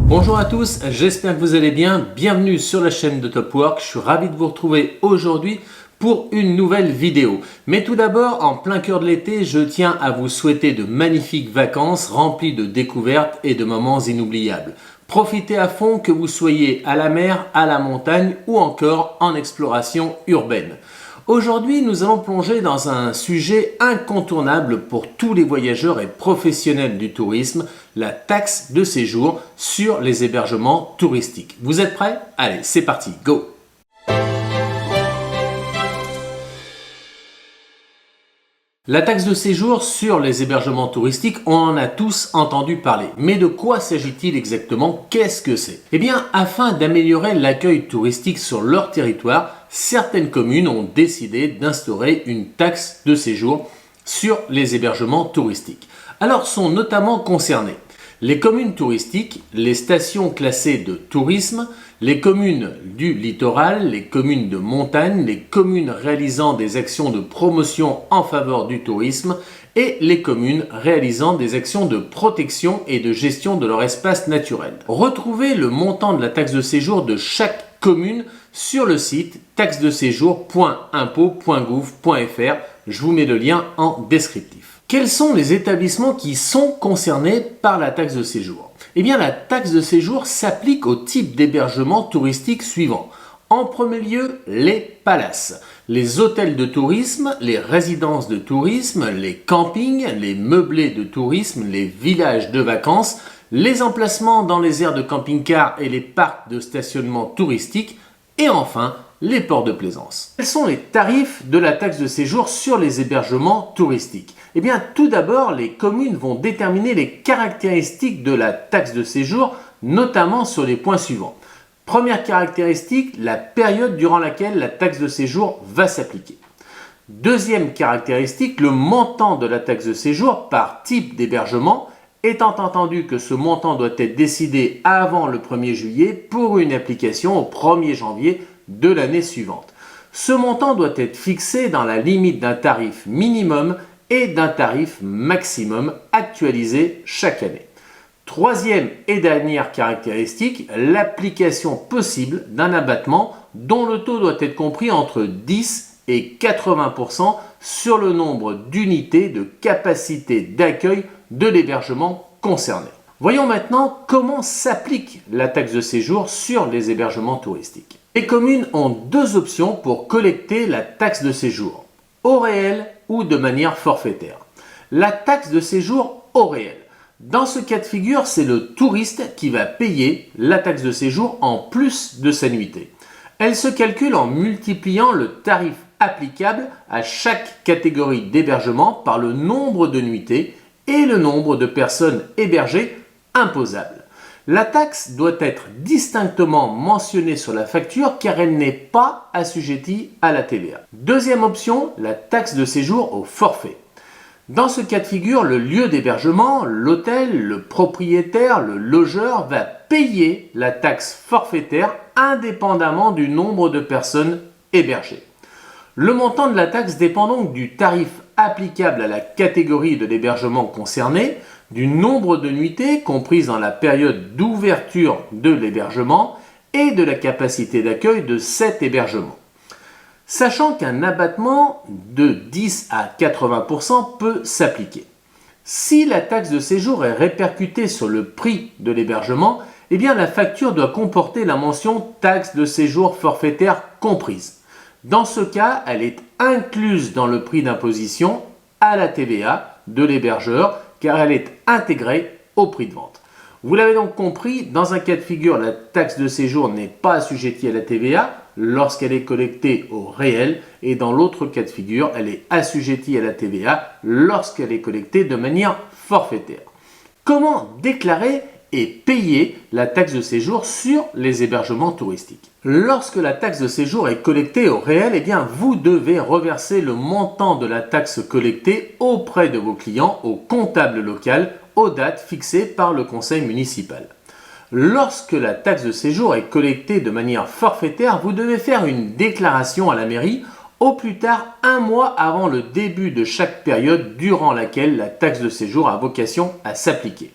Bonjour à tous, j'espère que vous allez bien. Bienvenue sur la chaîne de Top Work. Je suis ravi de vous retrouver aujourd'hui pour une nouvelle vidéo. Mais tout d'abord, en plein cœur de l'été, je tiens à vous souhaiter de magnifiques vacances remplies de découvertes et de moments inoubliables. Profitez à fond, que vous soyez à la mer, à la montagne ou encore en exploration urbaine. Aujourd'hui, nous allons plonger dans un sujet incontournable pour tous les voyageurs et professionnels du tourisme, la taxe de séjour sur les hébergements touristiques. Vous êtes prêts? Allez, c'est parti, go! La taxe de séjour sur les hébergements touristiques, on en a tous entendu parler. Mais de quoi s'agit-il exactement? Qu'est-ce que c'est? Eh bien, afin d'améliorer l'accueil touristique sur leur territoire, certaines communes ont décidé d'instaurer une taxe de séjour sur les hébergements touristiques. Alors, sont notamment concernés les communes touristiques, les stations classées de tourisme, les communes du littoral, les communes de montagne, les communes réalisant des actions de promotion en faveur du tourisme et les communes réalisant des actions de protection et de gestion de leur espace naturel. Retrouvez le montant de la taxe de séjour de chaque commune sur le site taxedeséjour.impots.gouv.fr. Je vous mets le lien en descriptif. Quels sont les établissements qui sont concernés par la taxe de séjour? Eh bien, la taxe de séjour s'applique au type d'hébergement touristique suivant. En premier lieu, les palaces, les hôtels de tourisme, les résidences de tourisme, les campings, les meublés de tourisme, les villages de vacances, les emplacements dans les aires de camping-car et les parcs de stationnement touristique, et enfin, les ports de plaisance. Quels sont les tarifs de la taxe de séjour sur les hébergements touristiques? Eh bien, tout d'abord, les communes vont déterminer les caractéristiques de la taxe de séjour, notamment sur les points suivants. Première caractéristique, la période durant laquelle la taxe de séjour va s'appliquer. Deuxième caractéristique, le montant de la taxe de séjour par type d'hébergement, étant entendu que ce montant doit être décidé avant le 1er juillet pour une application au 1er janvier de l'année suivante. Ce montant doit être fixé dans la limite d'un tarif minimum et d'un tarif maximum actualisé chaque année. Troisième et dernière caractéristique, l'application possible d'un abattement dont le taux doit être compris entre 10 et 80% sur le nombre d'unités de capacité d'accueil de l'hébergement concerné. Voyons maintenant comment s'applique la taxe de séjour sur les hébergements touristiques. Les communes ont deux options pour collecter la taxe de séjour, au réel ou de manière forfaitaire. La taxe de séjour au réel. Dans ce cas de figure, c'est le touriste qui va payer la taxe de séjour en plus de sa nuitée. Elle se calcule en multipliant le tarif applicable à chaque catégorie d'hébergement par le nombre de nuitées et le nombre de personnes hébergées imposables. La taxe doit être distinctement mentionnée sur la facture car elle n'est pas assujettie à la TVA. Deuxième option, la taxe de séjour au forfait. Dans ce cas de figure, le lieu d'hébergement, l'hôtel, le propriétaire, le logeur va payer la taxe forfaitaire indépendamment du nombre de personnes hébergées. Le montant de la taxe dépend donc du tarif applicable à la catégorie de l'hébergement concerné, du nombre de nuitées comprises dans la période d'ouverture de l'hébergement et de la capacité d'accueil de cet hébergement. Sachant qu'un abattement de 10 à 80% peut s'appliquer. Si la taxe de séjour est répercutée sur le prix de l'hébergement, eh bien la facture doit comporter la mention taxe de séjour forfaitaire comprise. Dans ce cas, elle est incluse dans le prix d'imposition à la TVA de l'hébergeur car elle est intégrée au prix de vente. Vous l'avez donc compris, dans un cas de figure, la taxe de séjour n'est pas assujettie à la TVA lorsqu'elle est collectée au réel et dans l'autre cas de figure, elle est assujettie à la TVA lorsqu'elle est collectée de manière forfaitaire. Comment déclarer et payer la taxe de séjour sur les hébergements touristiques? Lorsque la taxe de séjour est collectée au réel, eh bien, vous devez reverser le montant de la taxe collectée auprès de vos clients au comptable local aux dates fixées par le conseil municipal. Lorsque la taxe de séjour est collectée de manière forfaitaire, vous devez faire une déclaration à la mairie au plus tard 1 mois avant le début de chaque période durant laquelle la taxe de séjour a vocation à s'appliquer.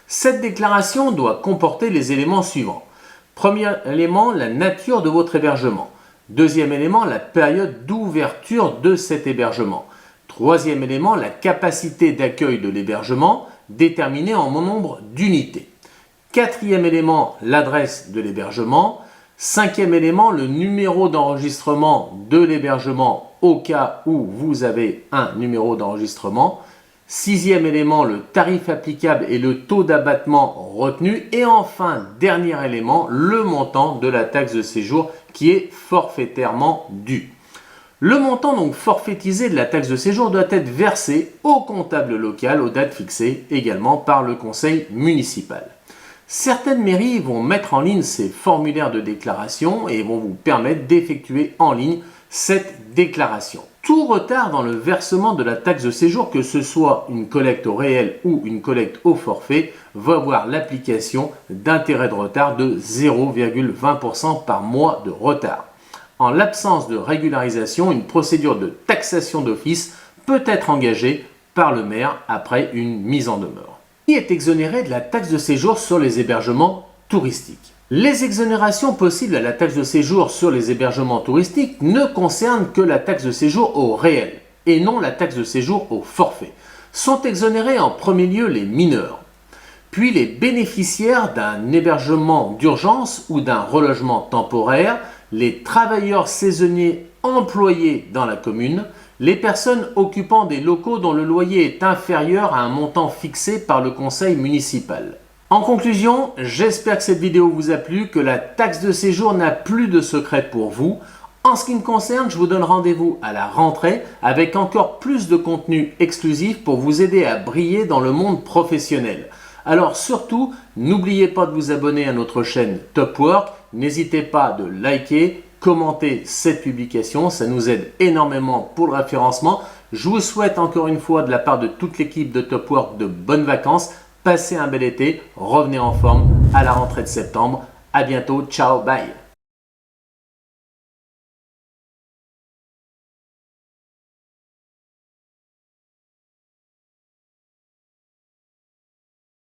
Cette déclaration doit comporter les éléments suivants. Premier élément, la nature de votre hébergement. Deuxième élément, la période d'ouverture de cet hébergement. Troisième élément, la capacité d'accueil de l'hébergement, déterminée en nombre d'unités. Quatrième élément, l'adresse de l'hébergement. Cinquième élément, le numéro d'enregistrement de l'hébergement au cas où vous avez un numéro d'enregistrement. Sixième élément, le tarif applicable et le taux d'abattement retenu. Et enfin, dernier élément, le montant de la taxe de séjour qui est forfaitairement dû. Le montant donc forfaitisé de la taxe de séjour doit être versé au comptable local aux dates fixées également par le conseil municipal. Certaines mairies vont mettre en ligne ces formulaires de déclaration et vont vous permettre d'effectuer en ligne cette déclaration. Tout retard dans le versement de la taxe de séjour, que ce soit une collecte au réel ou une collecte au forfait, va avoir l'application d'intérêt de retard de 0,20% par mois de retard. En l'absence de régularisation, une procédure de taxation d'office peut être engagée par le maire après une mise en demeure. Qui est exonéré de la taxe de séjour sur les hébergements touristiques? Les exonérations possibles à la taxe de séjour sur les hébergements touristiques ne concernent que la taxe de séjour au réel et non la taxe de séjour au forfait. Sont exonérés en premier lieu les mineurs, puis les bénéficiaires d'un hébergement d'urgence ou d'un relogement temporaire, les travailleurs saisonniers employés dans la commune, les personnes occupant des locaux dont le loyer est inférieur à un montant fixé par le conseil municipal. En conclusion, j'espère que cette vidéo vous a plu, que la taxe de séjour n'a plus de secret pour vous. En ce qui me concerne, je vous donne rendez-vous à la rentrée avec encore plus de contenu exclusif pour vous aider à briller dans le monde professionnel. Alors surtout, n'oubliez pas de vous abonner à notre chaîne Top Work. N'hésitez pas de liker, commenter cette publication, ça nous aide énormément pour le référencement. Je vous souhaite encore une fois de la part de toute l'équipe de Top Work de bonnes vacances. Passez un bel été, revenez en forme à la rentrée de septembre. À bientôt, ciao, bye.